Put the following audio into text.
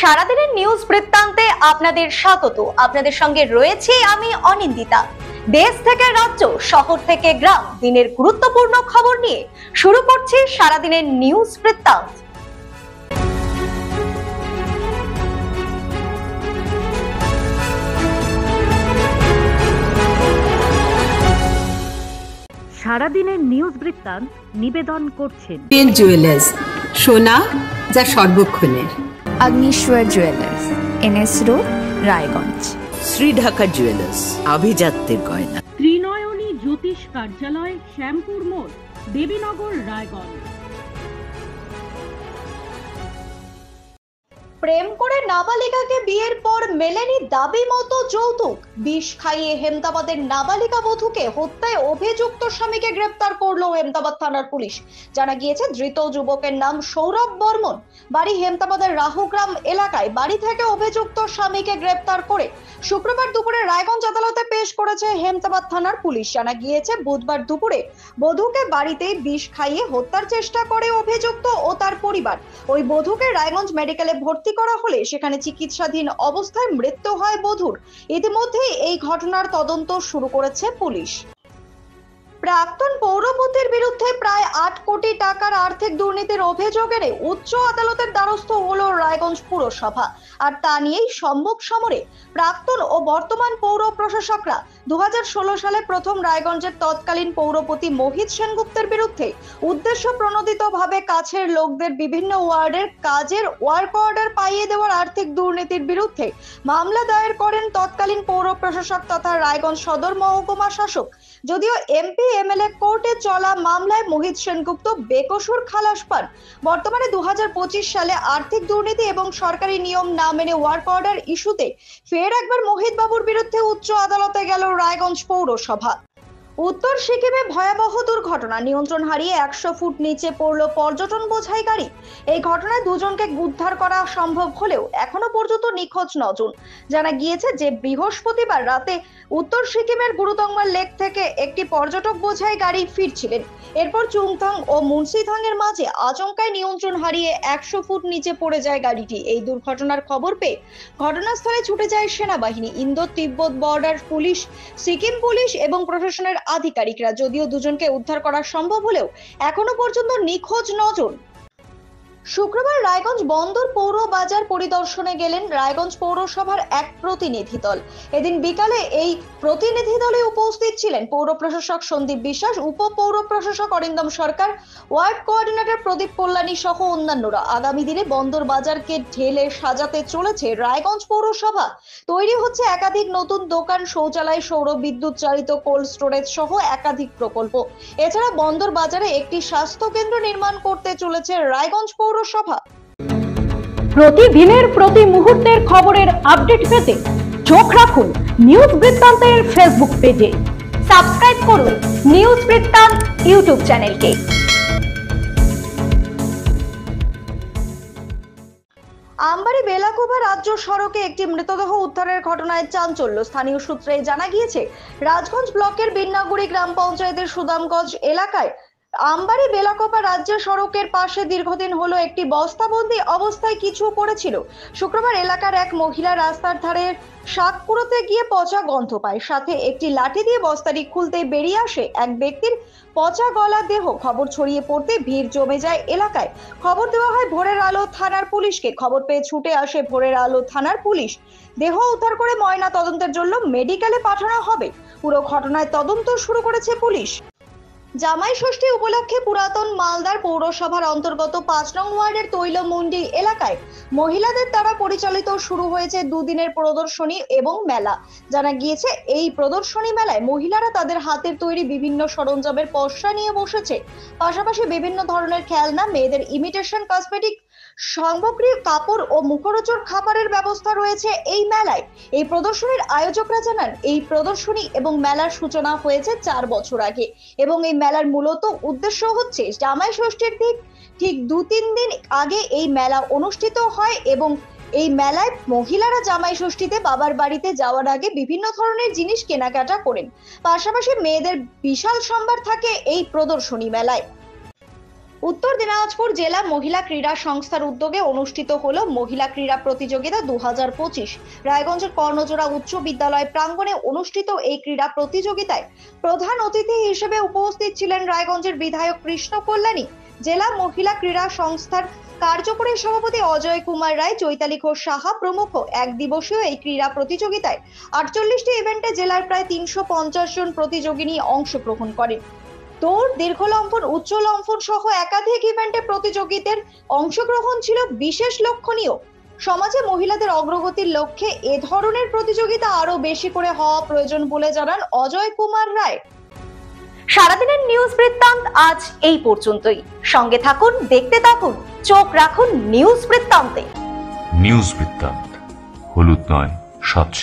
সারাদিনের নিউজ বৃত্তান্তে আপনাদের স্বাগত। আপনাদের সঙ্গে রয়েছে আমি অনিন্দিতা। দেশ থেকে রাজ্য, শহর থেকে গ্রাম, দিনের গুরুত্বপূর্ণ খবর নিয়ে শুরু করছি সারাদিনের নিউজ বৃত্তান্ত। সারাদিনের নিউজ বৃত্তান্ত নিবেদন করছেন পেন জুয়েলার্স, সোনা যা সর্বক্ষণের। Agnishwar jewellers, NS road, Raiganj. Shri Dhaka jewellers, আভিজাত্যের গয়না। ত্রিনয়নী জ্যোতিষ কার্যালয়, শ্যামপুর মোড়, দেবীনগর, রায়গঞ্জ। প্রেম করে নাবালিকাকে বিয়ের পর মেলেনি দাবি মতো যৌতুক, বিষ খাইয়ে হেমদাবাদের নাবালিকা বধূকে হত্যায় অভিযুক্ত স্বামীকে গ্রেপ্তার করলো হেমদাবাদ থানার পুলিশ। জানা গিয়েছে ধৃত যুবকের নাম সৌরভ বর্মন, বাড়ি হেমদাবাদের রাহুগ্রাম এলাকায়। বাড়ি থেকে অভিযুক্ত স্বামীকে গ্রেপ্তার করে শুক্রবার দুপুরে রায়গঞ্জ আদালতে পেশ করেছে হেমদাবাদ থানার পুলিশ। জানা গিয়েছে বুধবার দুপুরে বধূকে বাড়িতেই বিষ খাইয়ে হত্যার চেষ্টা করে অভিযুক্ত ও তার পরিবার। ওই বধূকে রায়গঞ্জ মেডিকেলে ভর্তি করা হলে সেখানে চিকিৎসাধীন অবস্থায় মৃত্যু হয় বধূর। ইতিমধ্যেই এই ঘটনার তদন্ত শুরু করেছে পুলিশ। প্রাক্তন পৌরপতির বিরুদ্ধে প্রায় 8 কোটি টাকার আর্থিক দুর্নীতির অভিযোগ এনে উচ্চ আদালতের দ্বারস্থ হলো রায়গঞ্জ পুরসভা। আর তা নিয়েই সম্মুখ সমরে প্রাক্তন ও বর্তমান পৌর প্রশাসকরা 2016 সালে প্রথম রায়গঞ্জের তৎকালীন পৌরপতি মোহিত সেনগুপ্তের বিরুদ্ধে উদ্দেশ্য প্রণোদিতভাবে কাছের লোকদের বিভিন্ন ওয়ার্ডের কাজের ওয়ার্ক অর্ডার পাইয়ে দেওয়ার আর্থিক দুর্নীতির বিরুদ্ধে মামলা দায়ের করেন তৎকালীন পৌর প্রশাসক তথা রায়গঞ্জ সদর মহকুমা শাসক। যদিও এমপি এমএলএ কোর্টে চলা মামলায় মোহিত সেনগুপ্ত বেকসুর খালাস পান। বর্তমানে 2025 সালে আর্থিক দুর্নীতি এবং সরকারি নিয়ম না মেনে ওয়ার্ক অর্ডার ইস্যুতে ফের একবার মোহিত বাবুর বিরুদ্ধে উচ্চ আদালতে গেল রায়গঞ্জ পৌরসভা। উত্তর সিকিমে ভয়াবহ দুর্ঘটনা, নিয়ন্ত্রণ হারিয়ে 100 ফুট নিচে পড়ল পর্যটন বোঝাই গাড়ি। এই ঘটনায় দুজনকে উদ্ধার করা সম্ভব হলেও এখনো পর্যন্ত নিখোঁজ 9 জন। জানা গিয়েছে যে বৃহস্পতিবার রাতে উত্তর সিকিমের গুরুতংমার লেক থেকে একটি পর্যটক বোঝাই গাড়ি ফিরছিলেন। এরপর চুংথাং ও মুন্সিথাং এর মাঝে আচমকায় নিয়ন্ত্রণ হারিয়ে 100 ফুট নিচে পড়ে যায় গাড়িটি। এই দুর্ঘটনার খবর পেয়ে ঘটনাস্থলে ছুটে যায় সেনাবাহিনী, ইন্দো তিব্বত বর্ডার পুলিশ, সিকিম পুলিশ এবং প্রশাসনের আধিকারিকরা। যদিও দুজনকে উদ্ধার করা সম্ভব হলেও এখনো পর্যন্ত নিখোঁজ 9 জন। শুক্রবার রায়গঞ্জ বন্দর পৌর বাজার পরিদর্শনে গেলেন রায়গঞ্জ পৌরসভার এক প্রতিনিধি দল। এদিন বিকালে এই প্রতিনিধি দলে উপস্থিত ছিলেন পৌর প্রশাসক সন্দীপ বিশ্বাস, উপ পৌর প্রশাসক অরিন্দম সরকার, ওয়ার্ড কোঅর্ডিনেটর প্রদীপ কল্যাণী সহ অন্যান্যরা। আগামী দিনে বন্দর বাজারকে ঢেলে সাজাতে চলেছে রায়গঞ্জ পৌরসভা। তৈরি হচ্ছে একাধিক নতুন দোকান, শৌচালয়, সৌর বিদ্যুৎ চালিত কোল্ড স্টোরেজ সহ একাধিক প্রকল্প। এছাড়া বন্দর বাজারে একটি স্বাস্থ্য কেন্দ্র নির্মাণ করতে চলেছে রায়গঞ্জ পৌরসভা। প্রতিদিনের প্রতি মুহূর্তের খবরের আপডেট পেতে চোখ রাখুন নিউজ বৃত্তান্তের ফেসবুক পেজে। সাবস্ক্রাইব করুন নিউজ বৃত্তান্ত ইউটিউব চ্যানেলকে। আমবাড়ি বেলাকুবা রাজ্য সড়কে একটি মৃতদেহ উদ্ধারের ঘটনায় চাঞ্চল্য। স্থানীয় সূত্রে জানা গিয়েছে রাজগঞ্জ ব্লকের বিন্নাগুড়ি গ্রাম পঞ্চায়েতের সুদামগঞ্জ এলাকায় আমবাড়ি বেলাকোপা রাজ্য সড়কের পাশে দীর্ঘদিন হলো একটি বস্তাবন্দি অবস্থায় কিছু পড়েছিল। শুক্রবার এলাকার এক মহিলা রাস্তার ধারে শাক কুড়োতে গিয়ে পচা গন্ধ পায়, সাথে একটি লাঠি দিয়ে বস্তাটি খুলতে বেরিয়ে আসে এক ব্যক্তির পচা গলা দেহ। খবর ছড়িয়ে পড়তে ভিড় জমে যায় এলাকায়। খবর দেওয়া হয় ভোরের আলো থানার পুলিশকে। খবর পেয়ে ছুটে আসে ভোরের আলো থানার পুলিশ। দেহ উদ্ধার করে ময়না তদন্তের জন্য মেডিকেলে পাঠানো হবে। পুরো ঘটনায় তদন্ত শুরু করেছে পুলিশ। জামাই ষষ্ঠী উপলক্ষে পুরাতন মালদার পৌরসভার অন্তর্গত 5 নং ওয়ার্ডের তৈলমন্ডি এলাকায় মহিলাদের দ্বারা পরিচালিত শুরু হয়েছে দুদিনের প্রদর্শনী এবং মেলা। জানা গিয়েছে এই প্রদর্শনী মেলায় মহিলারা তাদের হাতের তৈরি বিভিন্ন সরঞ্জামের পসরা নিয়ে বসেছে। পাশাপাশি বিভিন্ন ধরনের খেলনা, মেয়েদের ইমিটেশন কসমেটিক সামগ্রী, কাপড় ও মুখরোচক খাবারের ব্যবস্থা রয়েছে এই মেলায়। এই প্রদর্শনীর আয়োজকরা জানান এই প্রদর্শনী এবং মেলার সূচনা হয়েছে 4 বছর আগে এবং এই মেলার মূলত উদ্দেশ্য হচ্ছে জামাই ষষ্ঠীর ঠিক 2-3 দিন আগে এই মেলা অনুষ্ঠিত হয় এবং এই মেলায় মহিলারা জামাই ষষ্ঠীতে বাবার বাড়িতে যাওয়ার আগে বিভিন্ন ধরনের জিনিস কেনাকাটা করেন। পাশাপাশি মেয়েদের বিশাল সম্ভার থাকে এই প্রদর্শনী মেলায়। উত্তর দিনাজপুর জেলা মহিলা ক্রীড়া সংস্থার উদ্যোগে অনুষ্ঠিত হলো মহিলা ক্রীড়া প্রতিযোগিতা 2025। রায়গঞ্জের কর্ণজোড়া উচ্চ বিদ্যালয় প্রাঙ্গণে অনুষ্ঠিত এই ক্রীড়া প্রতিযোগিতায় প্রধান অতিথি হিসেবে উপস্থিত ছিলেন রায়গঞ্জের বিধায়ক কৃষ্ণ কল্যাণী, জেলা মহিলা ক্রীড়া সংস্থার কার্যকরী সভাপতি অজয় কুমার রায়, চৈতালি ঘোষ সাহা প্রমুখ। এক দিবসীয় এই ক্রীড়া প্রতিযোগিতায় 48টি ইভেন্টে জেলার প্রায় 350 জন প্রতিযোগিনী অংশগ্রহণ করেন। দৌড়, দীর্ঘলম্ফন, উচ্চ লম্ফন সহ একাধিক ইভেন্টে প্রতিযোগীদের অংশগ্রহণ ছিল বিশেষ লক্ষণীয়। সমাজে মহিলাদের অগ্রগতির লক্ষ্যে এ ধরনের প্রতিযোগিতা আরো বেশি করে হওয়া প্রয়োজন বলে জানান অজয় কুমার রায়। সারাদিনের নিউজ বৃত্তান্ত আজ এই পর্যন্তই। সঙ্গে থাকুন, দেখতে থাকুন, চোখ রাখুন নিউজ বৃত্তান্তে। নিউজ বৃত্তান্ত, হলুদ নয়, স্বচ্ছ।